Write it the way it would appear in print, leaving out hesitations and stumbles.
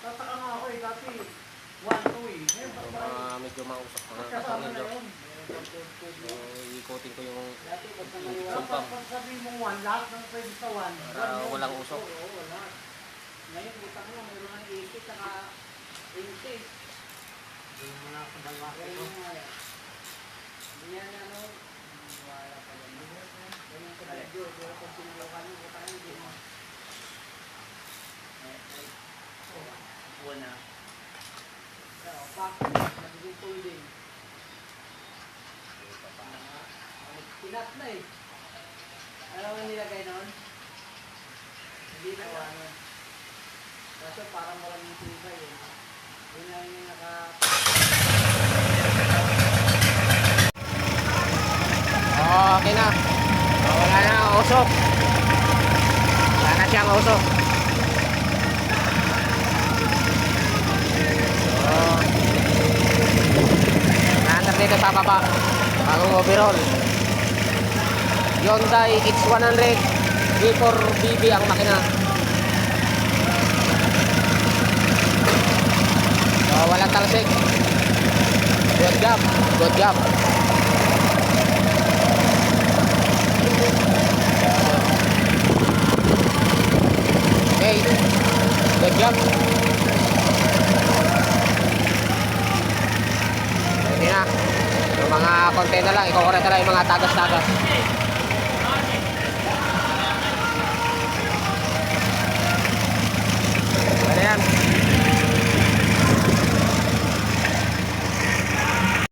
Tataka nga ako eh, dati 1-2 eh. Ngayon, Medyo mausap na nga. kasama na yun. So, ikutin ko yung Dati, sumpang pag sabihin mong 1, lahat ng pwede sa 1. para walang usok. Oo, wala. Ngayon, buta mo, mayroon ng 80 saka 20. Hindi mo na sa balwaki ko. Hindi yan ano, wala pa lang. Ganyan ka medyo, pero pag sinubukan mo, buta ka hindi mo. Buwan na. Bakit? Nagiging folding. Pinat na eh. Alam mo nilagay noon? Hindi na ano. Kaso parang walang yung tibay eh. Yun na yung naka... Okay na. Wala na ang usok. Wala na siyang usok. Naandar dito sa baba. Bagong overhaul. Hyundai X100 V4BB ang makina. So, walang talsik. Good job. Good job. Okay. Good job. Pwede na. Yung mga konti na lang. Ikukorek na lang yung mga tagas-tagas. Pwede yan.